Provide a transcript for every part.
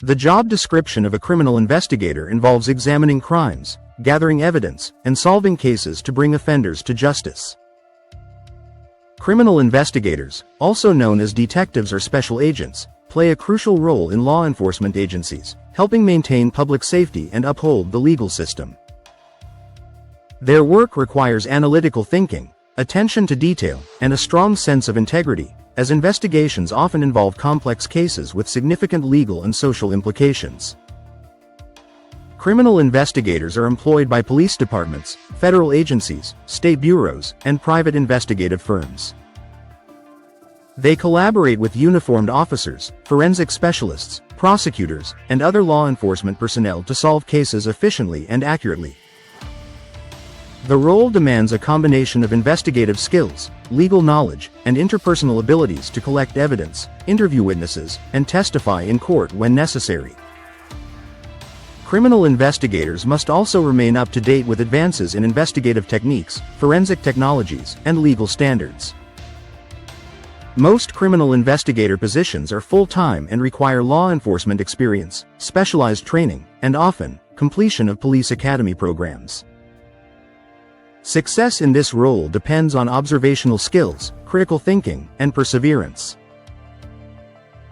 The job description of a criminal investigator involves examining crimes, gathering evidence, and solving cases to bring offenders to justice. Criminal investigators, also known as detectives or special agents, play a crucial role in law enforcement agencies, helping maintain public safety and uphold the legal system. Their work requires analytical thinking, attention to detail, and a strong sense of integrity, as investigations often involve complex cases with significant legal and social implications. Criminal investigators are employed by police departments, federal agencies, state bureaus, and private investigative firms. They collaborate with uniformed officers, forensic specialists, prosecutors, and other law enforcement personnel to solve cases efficiently and accurately. The role demands a combination of investigative skills, legal knowledge, and interpersonal abilities to collect evidence, interview witnesses, and testify in court when necessary. Criminal investigators must also remain up to date with advances in investigative techniques, forensic technologies, and legal standards. Most criminal investigator positions are full-time and require law enforcement experience, specialized training, and often, completion of police academy programs. Success in this role depends on observational skills, critical thinking, and perseverance.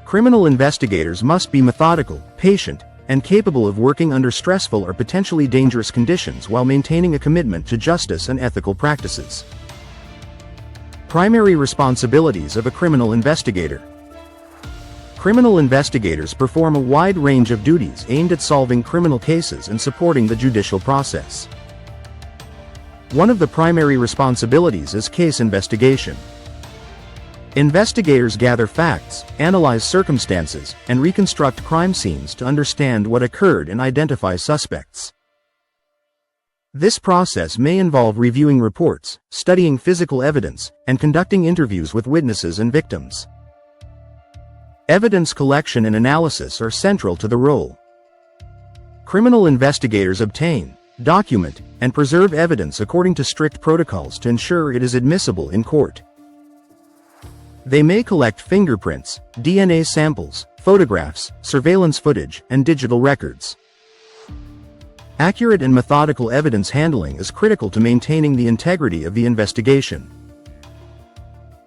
Criminal investigators must be methodical, patient, and capable of working under stressful or potentially dangerous conditions while maintaining a commitment to justice and ethical practices. Primary responsibilities of a criminal investigator. Criminal investigators perform a wide range of duties aimed at solving criminal cases and supporting the judicial process. One of the primary responsibilities is case investigation. Investigators gather facts, analyze circumstances, and reconstruct crime scenes to understand what occurred and identify suspects. This process may involve reviewing reports, studying physical evidence, and conducting interviews with witnesses and victims. Evidence collection and analysis are central to the role. Criminal investigators obtain, document, and preserve evidence according to strict protocols to ensure it is admissible in court. They may collect fingerprints, DNA samples, photographs, surveillance footage, and digital records. Accurate and methodical evidence handling is critical to maintaining the integrity of the investigation.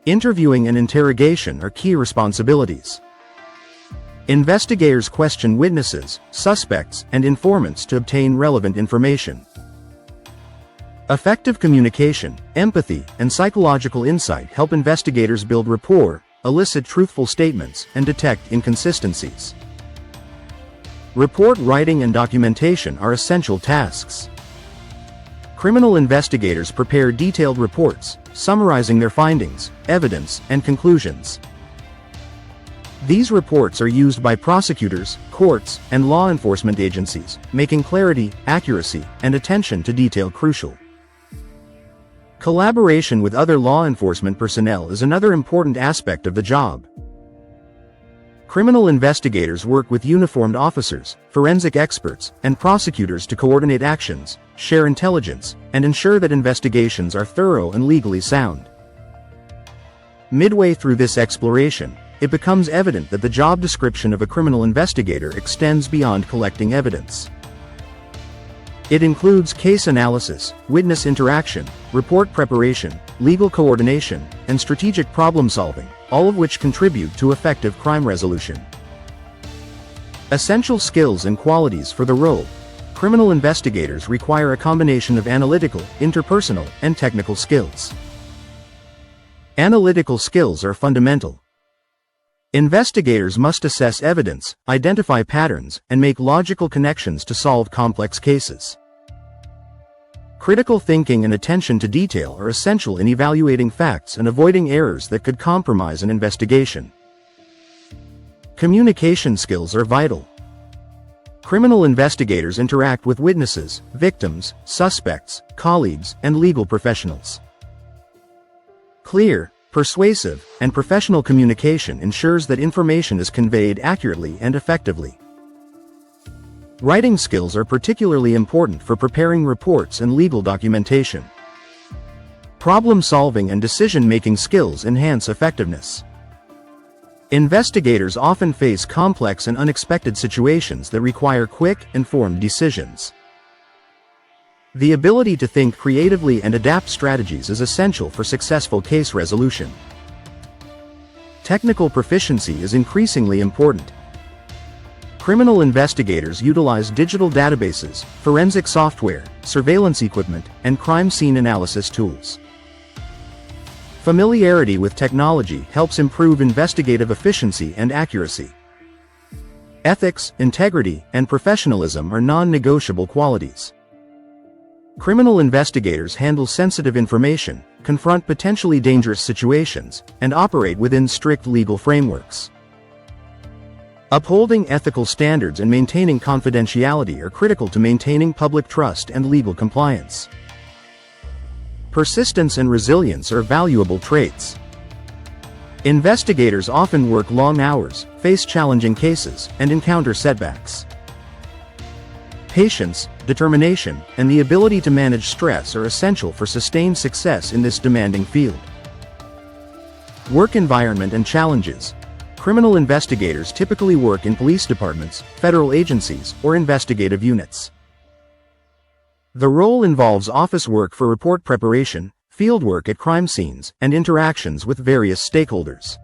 Interviewing and interrogation are key responsibilities. Investigators question witnesses, suspects, and informants to obtain relevant information. Effective communication, empathy, and psychological insight help investigators build rapport, elicit truthful statements, and detect inconsistencies. Report writing and documentation are essential tasks. Criminal investigators prepare detailed reports, summarizing their findings, evidence, and conclusions. These reports are used by prosecutors, courts, and law enforcement agencies, making clarity, accuracy, and attention to detail crucial. Collaboration with other law enforcement personnel is another important aspect of the job. Criminal investigators work with uniformed officers, forensic experts, and prosecutors to coordinate actions, share intelligence, and ensure that investigations are thorough and legally sound. Midway through this exploration, it becomes evident that the job description of a criminal investigator extends beyond collecting evidence. It includes case analysis, witness interaction, report preparation, legal coordination, and strategic problem solving, all of which contribute to effective crime resolution. Essential skills and qualities for the role. Criminal investigators require a combination of analytical, interpersonal, and technical skills. Analytical skills are fundamental. Investigators must assess evidence, identify patterns, and make logical connections to solve complex cases. Critical thinking and attention to detail are essential in evaluating facts and avoiding errors that could compromise an investigation. Communication skills are vital. Criminal investigators interact with witnesses, victims, suspects, colleagues, and legal professionals. Clear, persuasive, and professional communication ensures that information is conveyed accurately and effectively. Writing skills are particularly important for preparing reports and legal documentation. Problem-solving and decision-making skills enhance effectiveness. Investigators often face complex and unexpected situations that require quick, informed decisions. The ability to think creatively and adapt strategies is essential for successful case resolution. Technical proficiency is increasingly important. Criminal investigators utilize digital databases, forensic software, surveillance equipment, and crime scene analysis tools. Familiarity with technology helps improve investigative efficiency and accuracy. Ethics, integrity, and professionalism are non-negotiable qualities. Criminal investigators handle sensitive information, confront potentially dangerous situations, and operate within strict legal frameworks. Upholding ethical standards and maintaining confidentiality are critical to maintaining public trust and legal compliance. Persistence and resilience are valuable traits. Investigators often work long hours, face challenging cases, and encounter setbacks. Patience, determination, and the ability to manage stress are essential for sustained success in this demanding field. Work environment and challenges. Criminal investigators typically work in police departments, federal agencies, or investigative units. The role involves office work for report preparation, field work at crime scenes, and interactions with various stakeholders.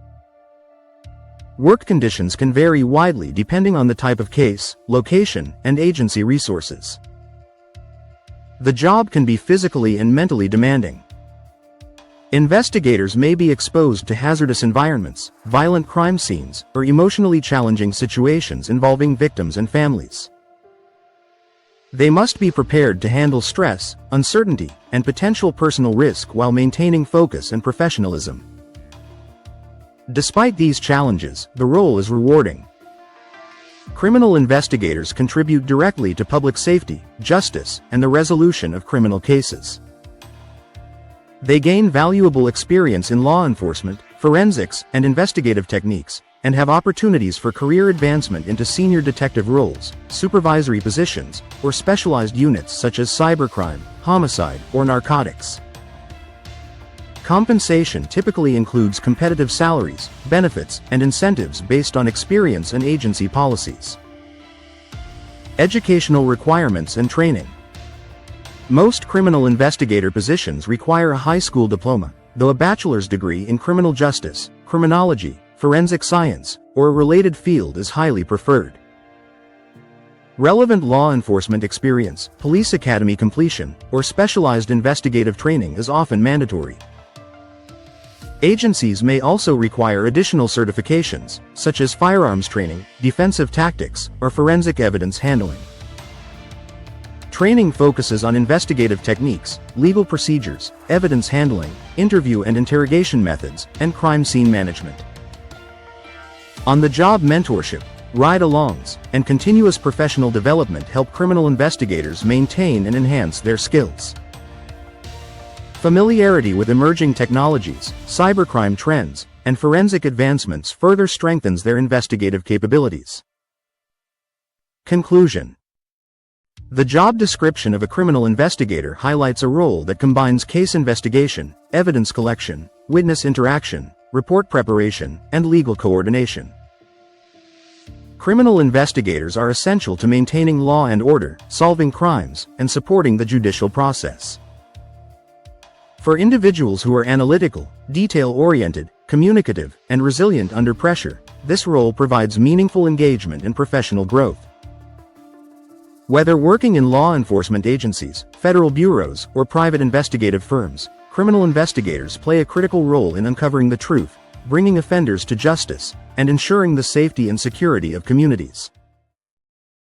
Work conditions can vary widely depending on the type of case, location, and agency resources. The job can be physically and mentally demanding. Investigators may be exposed to hazardous environments, violent crime scenes, or emotionally challenging situations involving victims and families. They must be prepared to handle stress, uncertainty, and potential personal risk while maintaining focus and professionalism. Despite these challenges, the role is rewarding. Criminal investigators contribute directly to public safety, justice, and the resolution of criminal cases. They gain valuable experience in law enforcement, forensics, and investigative techniques, and have opportunities for career advancement into senior detective roles, supervisory positions, or specialized units such as cybercrime, homicide, or narcotics. Compensation typically includes competitive salaries, benefits, and incentives based on experience and agency policies. Educational requirements and training. Most criminal investigator positions require a high school diploma, though a bachelor's degree in criminal justice, criminology, forensic science, or a related field is highly preferred. Relevant law enforcement experience, police academy completion, or specialized investigative training is often mandatory. Agencies may also require additional certifications, such as firearms training, defensive tactics, or forensic evidence handling. Training focuses on investigative techniques, legal procedures, evidence handling, interview and interrogation methods, and crime scene management. On-the-job mentorship, ride-alongs, and continuous professional development help criminal investigators maintain and enhance their skills. Familiarity with emerging technologies, cybercrime trends, and forensic advancements further strengthens their investigative capabilities. Conclusion. The job description of a criminal investigator highlights a role that combines case investigation, evidence collection, witness interaction, report preparation, and legal coordination. Criminal investigators are essential to maintaining law and order, solving crimes, and supporting the judicial process. For individuals who are analytical, detail-oriented, communicative, and resilient under pressure, this role provides meaningful engagement and professional growth. Whether working in law enforcement agencies, federal bureaus, or private investigative firms, criminal investigators play a critical role in uncovering the truth, bringing offenders to justice, and ensuring the safety and security of communities.